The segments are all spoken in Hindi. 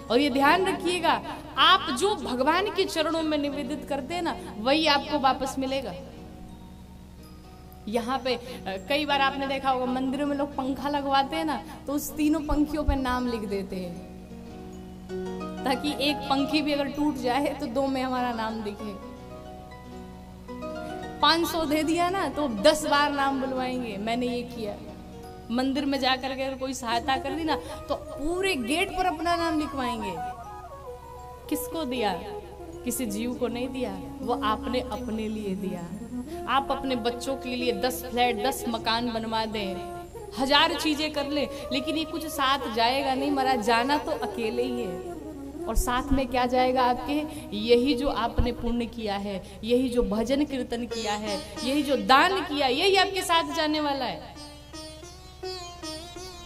और ये ध्यान रखिएगा, आप जो भगवान के चरणों में निवेदित करते हैं ना, वही आपको वापस मिलेगा। यहाँ पे कई बार आपने देखा होगा मंदिरों में लोग पंखा लगवाते हैं ना, तो उस तीनों पंखियों पे नाम लिख देते हैं, ताकि एक पंखी भी अगर टूट जाए तो 2 में हमारा नाम दिखे। 500 दे दिया ना तो 10 बार नाम बुलवाएंगे, मैंने ये किया। मंदिर में जाकर के अगर कोई सहायता कर दी ना, तो पूरे गेट पर अपना नाम लिखवाएंगे। किसको दिया? किसी जीव को नहीं दिया, वो आपने अपने लिए दिया। आप अपने बच्चों के लिए 10 फ्लैट 10 मकान बनवा दें, 1000 चीजें कर ले, लेकिन ये कुछ साथ जाएगा नहीं। मरा जाना तो अकेले ही है, और साथ में क्या जाएगा आपके? यही जो आपने पुण्य किया है, यही जो भजन कीर्तन किया है, यही जो दान किया, यही आपके साथ जाने वाला है।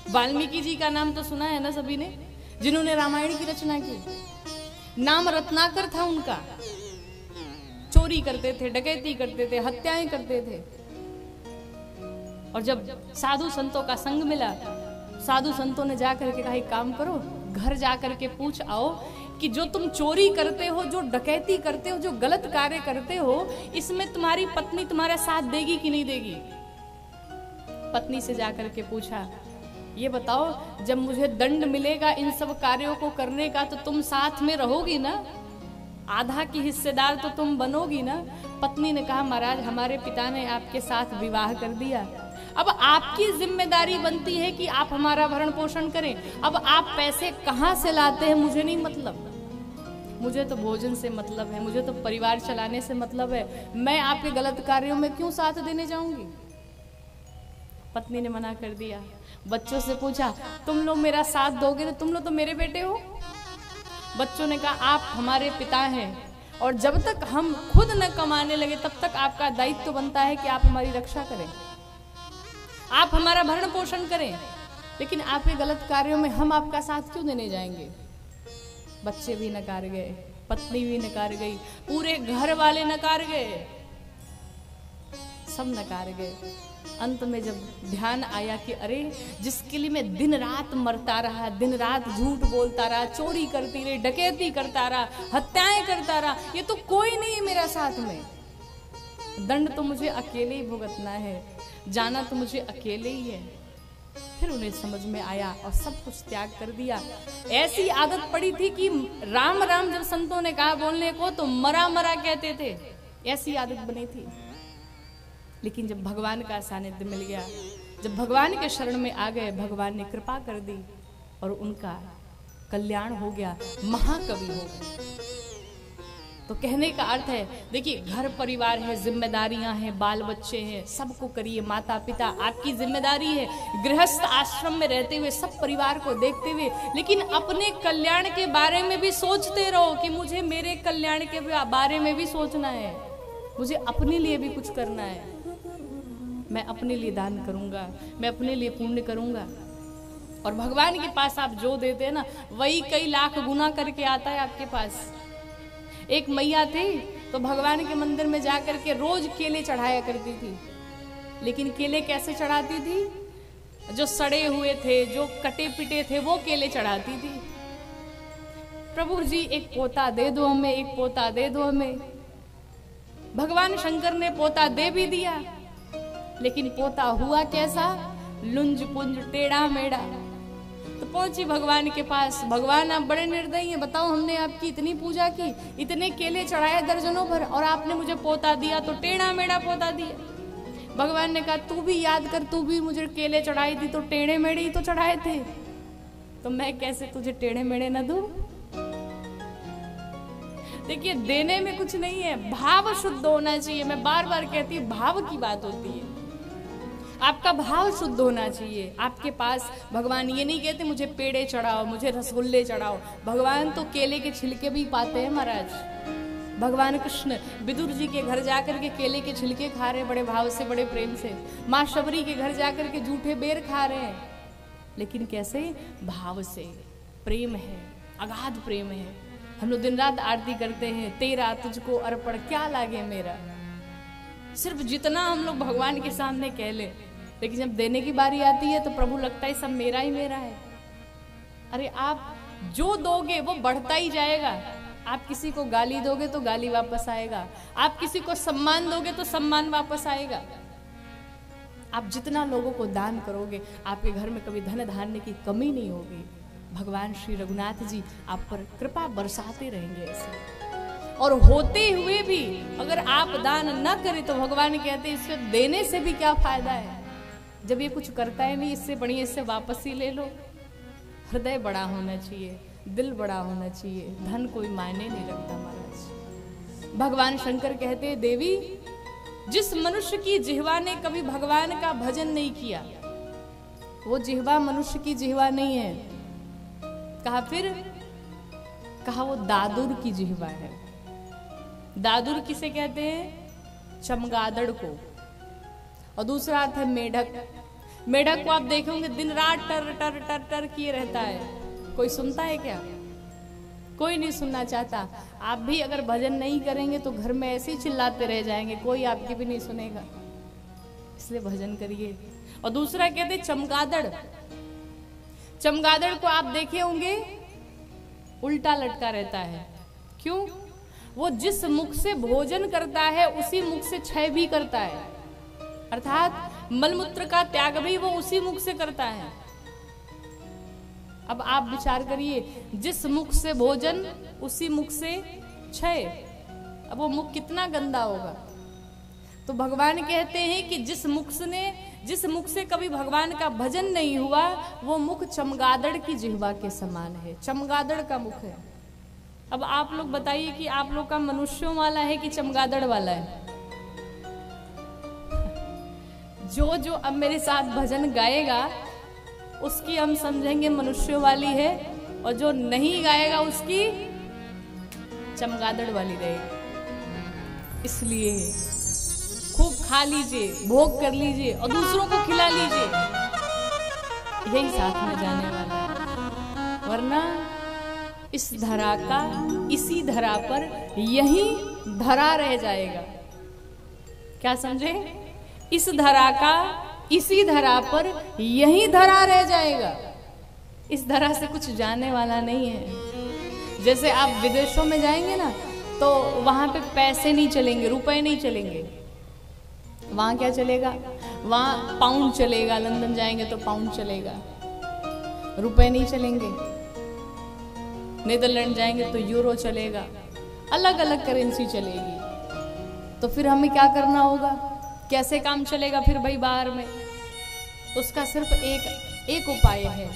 वाल्मीकि जी का नाम तो सुना है ना सभी ने, जिन्होंने रामायण की रचना की। नाम रत्नाकर था उनका। चोरी करते थे, डकैती करते थे, हत्याएं करते थे। और जब साधु संतों का संग मिला, साधु संतों ने जाकर के कहा एक काम करो, घर जाकर के पूछ आओ कि जो तुम चोरी करते हो, जो डकैती करते हो, जो गलत कार्य करते हो, इसमें तुम्हारी पत्नी तुम्हारा साथ देगी कि नहीं देगी। पत्नी से जाकर के पूछा, ये बताओ जब मुझे दंड मिलेगा इन सब कार्यों को करने का, तो तुम साथ में रहोगी ना? आधा की हिस्सेदार तो तुम बनोगी ना? पत्नी ने कहा, महाराज हमारे पिता ने आपके साथ विवाह कर दिया, अब आपकी जिम्मेदारी बनती है कि आप हमारा भरण पोषण करें। अब आप पैसे कहाँ से लाते हैं मुझे नहीं मतलब, मुझे तो भोजन से मतलब है, मुझे तो परिवार चलाने से मतलब है। मैं आपके गलत कार्यों में क्यों साथ देने जाऊंगी? पत्नी ने मना कर दिया। बच्चों से पूछा, तुम लोग मेरा साथ दोगे ना? तुम लोग तो मेरे बेटे हो। बच्चों ने कहा, आप हमारे पिता हैं, और जब तक हम खुद न कमाने लगे तब तक आपका दायित्व तो बनता है कि आप हमारी रक्षा करें, आप हमारा भरण पोषण करें, लेकिन आपके गलत कार्यों में हम आपका साथ क्यों देने जाएंगे? बच्चे भी नकार गए, पत्नी भी नकार गई, पूरे घर वाले नकार गए, सब नकार गए। अंत में जब ध्यान आया कि अरे जिसके लिए मैं दिन रात मरता रहा, दिन रात झूठ बोलता रहा, चोरी करती रही, डकैती करता रहा, हत्याएं करता रहा, ये तो कोई नहीं है मेरा साथ में। दंड तो मुझे अकेले ही भुगतना है, जाना तो मुझे अकेले ही है। फिर उन्हें समझ में आया और सब कुछ त्याग कर दिया। ऐसी आदत पड़ी थी कि राम राम जब संतों ने कहा बोलने को तो मरा मरा कहते थे, ऐसी आदत बनी थी। लेकिन जब भगवान का सानिध्य मिल गया, जब भगवान के शरण में आ गए, भगवान ने कृपा कर दी और उनका कल्याण हो गया, महाकवि हो गए। तो कहने का अर्थ है, देखिए घर परिवार है, जिम्मेदारियां हैं, बाल बच्चे हैं, सबको करिए, माता पिता आपकी जिम्मेदारी है। गृहस्थ आश्रम में रहते हुए सब परिवार को देखते हुए, लेकिन अपने कल्याण के बारे में भी सोचते रहो कि मुझे मेरे कल्याण के बारे में भी सोचना है, मुझे अपने लिए भी कुछ करना है। मैं अपने लिए दान करूंगा, मैं अपने लिए पुण्य करूंगा। और भगवान के पास आप जो देते हैं ना, वही कई लाख गुना करके आता है आपके पास। एक मैया थी तो भगवान के मंदिर में जाकर के रोज केले चढ़ाया करती थी, लेकिन केले कैसे चढ़ाती थी? जो सड़े हुए थे, जो कटे पिटे थे, वो केले चढ़ाती थी। प्रभु जी एक पोता दे दो हमें, एक पोता दे दो हमें। भगवान शंकर ने पोता दे भी दिया, लेकिन पोता हुआ कैसा? लुंज पुंज टेढ़ा मेढ़ा। तो पहुंची भगवान के पास, भगवान आप बड़े निर्दयी हैं, बताओ हमने आपकी इतनी पूजा की, इतने केले चढ़ाए दर्जनों भर, और आपने मुझे पोता दिया तो टेढ़ा मेढ़ा पोता दिया। भगवान ने कहा, तू भी याद कर, तू भी मुझे केले चढ़ाई थी तो टेढ़े मेढ़े ही तो चढ़ाए थे, तो मैं कैसे तुझे टेढ़े मेढ़े न दूं? देखिए देने में कुछ नहीं है, भाव शुद्ध होना चाहिए। मैं बार बार कहती हूँ, भाव की बात होती है, आपका भाव शुद्ध होना चाहिए। आपके पास भगवान ये नहीं कहते मुझे पेड़े चढ़ाओ, मुझे रसगुल्ले चढ़ाओ। भगवान तो केले के छिलके भी पाते हैं महाराज। भगवान कृष्ण विदुर जी के घर जाकर के केले के छिलके खा रहे हैं, बड़े भाव से, बड़े प्रेम से। माँ शबरी के घर जाकर के जूठे बेर खा रहे हैं, लेकिन कैसे? भाव से। प्रेम है, अगाध प्रेम है। हम लोग दिन रात आरती करते हैं, तेरा तुझको अर्पण क्या लागे मेरा। सिर्फ जितना हम लोग भगवान के सामने कह ले, लेकिन जब देने की बारी आती है तो प्रभु लगता है सब मेरा ही मेरा है। अरे आप जो दोगे वो बढ़ता ही जाएगा। आप किसी को गाली दोगे तो गाली वापस आएगा, आप किसी को सम्मान दोगे तो सम्मान वापस आएगा। आप जितना लोगों को दान करोगे आपके घर में कभी धन धान्य की कमी नहीं होगी। भगवान श्री रघुनाथ जी आप पर कृपा बरसाते रहेंगे ऐसे। और होते हुए भी अगर आप दान न करें तो भगवान कहते हैं इससे देने से भी क्या फायदा है, जब ये कुछ करता है नहीं, इससे बढ़िया इससे वापस ही ले लो। हृदय बड़ा होना चाहिए, दिल बड़ा होना चाहिए, धन कोई मायने नहीं रखता महाराज। भगवान शंकर कहते हैं देवी, जिस मनुष्य की जिह्वा ने कभी भगवान का भजन नहीं किया वो जिह्वा मनुष्य की जिह्वा नहीं है। कहा फिर, कहा वो दादुर की जिह्वा है। दादुर किसे कहते हैं? चमगादड़ को। और दूसरा अर्थ है मेढक। मेढक को आप देखेंगे दिन रात टर टर टर टर किए रहता है। कोई सुनता है क्या? कोई नहीं सुनना चाहता। आप भी अगर भजन नहीं करेंगे तो घर में ऐसे ही चिल्लाते रह जाएंगे, कोई आपकी भी नहीं सुनेगा। इसलिए भजन करिए। और दूसरा कहते चमगादड़। चमगादड़ को आप देखे होंगे उल्टा लटका रहता है। क्यों? वो जिस मुख से भोजन करता है उसी मुख से क्षय भी करता है, अर्थात मलमूत्र का त्याग भी वो उसी मुख से करता है। अब आप विचार करिए, जिस मुख से भोजन उसी मुख से क्षय, अब वो मुख कितना गंदा होगा। तो भगवान कहते हैं कि जिस मुख से कभी भगवान का भजन नहीं हुआ वो मुख चमगादड़ की जिह्वा के समान है। चमगादड़ का मुख है। अब आप लोग बताइए कि आप लोग का मनुष्यों वाला है कि चमगादड़ वाला है? जो अब मेरे साथ भजन गाएगा उसकी हम समझेंगे मनुष्यों वाली है, और जो नहीं गाएगा उसकी चमगादड़ वाली रहेगी। इसलिए खूब खा लीजिए, भोग कर लीजिए और दूसरों को खिला लीजिए, यही साथ में जाने वाला है। वरना इस धरा का इसी धरा पर यही धरा रह जाएगा। क्या समझे? इस धरा का इसी धरा पर यही धरा रह जाएगा। इस धरा से कुछ जाने वाला नहीं है। जैसे आप विदेशों में जाएंगे ना तो वहां पे पैसे नहीं चलेंगे, रुपए नहीं चलेंगे। वहां क्या चलेगा? वहां पाउंड चलेगा। लंदन जाएंगे तो पाउंड चलेगा, रुपए नहीं चलेंगे। नीदरलैंड जाएंगे तो यूरो चलेगा, अलग अलग करेंसी चलेगी। तो फिर हमें क्या करना होगा? कैसे काम चलेगा फिर भाई बाहर में? उसका सिर्फ एक उपाय है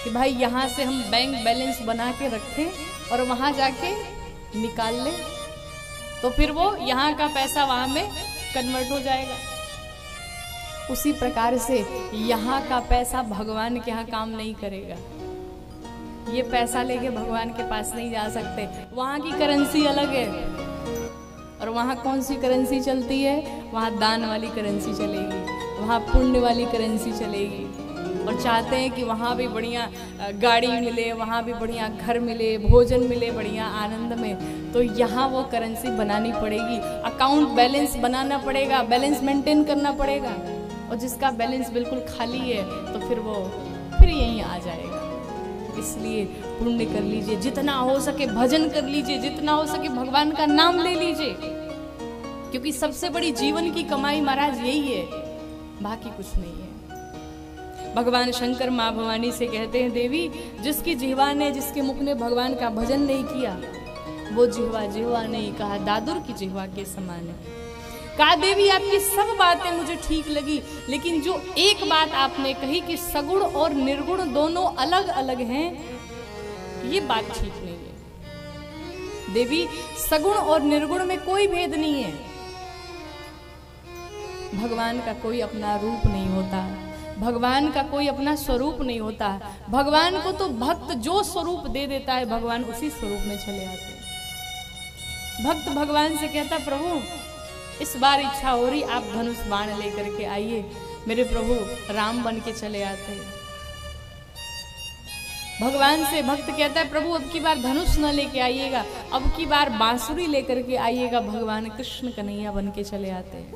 कि भाई यहाँ से हम बैंक बैलेंस बना के रखें और वहां जाके निकाल लें, तो फिर वो यहाँ का पैसा वहां में कन्वर्ट हो जाएगा। उसी प्रकार से यहाँ का पैसा भगवान के यहाँ काम नहीं करेगा। ये पैसा लेके भगवान के पास नहीं जा सकते। वहां की करेंसी अलग है। और वहाँ कौन सी करेंसी चलती है? वहाँ दान वाली करेंसी चलेगी, वहाँ पुण्य वाली करेंसी चलेगी। और चाहते हैं कि वहाँ भी बढ़िया गाड़ी मिले, वहाँ भी बढ़िया घर मिले, भोजन मिले बढ़िया आनंद में, तो यहाँ वो करेंसी बनानी पड़ेगी। अकाउंट बैलेंस बनाना पड़ेगा, बैलेंस मेंटेन करना पड़ेगा। और जिसका बैलेंस बिल्कुल खाली है तो फिर यहीं आ जाएगा। इसलिए पुण्य कर लीजिए, जितना हो सके भजन कर लीजिए, जितना हो सके भगवान का नाम ले लीजिए, क्योंकि सबसे बड़ी जीवन की कमाई महाराज यही है, बाकी कुछ नहीं है। भगवान शंकर माँ भवानी से कहते हैं देवी, जिसकी जिह्वा ने, जिसके मुख ने भगवान का भजन नहीं किया वो जिह्वा नहीं, कहा दादुर की जिह्वा के समान है। कहा देवी आपकी सब बातें मुझे ठीक लगी, लेकिन जो एक बात आपने कही कि सगुण और निर्गुण दोनों अलग अलग हैं, ये बात ठीक नहीं है। देवी सगुण और निर्गुण में कोई भेद नहीं है। भगवान का कोई अपना रूप नहीं होता, भगवान का कोई अपना स्वरूप नहीं होता। भगवान को तो भक्त जो स्वरूप दे देता है भगवान उसी स्वरूप में चले आते हैं। भक्त भगवान से कहता प्रभु इस बार इच्छा हो रही आप धनुष बाण लेकर के आइए, मेरे प्रभु राम बन के चले आते हैं। भगवान से भक्त कहता है प्रभु अब की बार धनुष न लेके आइएगा, अब की बार बांसुरी लेकर के आइएगा, भगवान कृष्ण कन्हैया बन के चले आते हैं।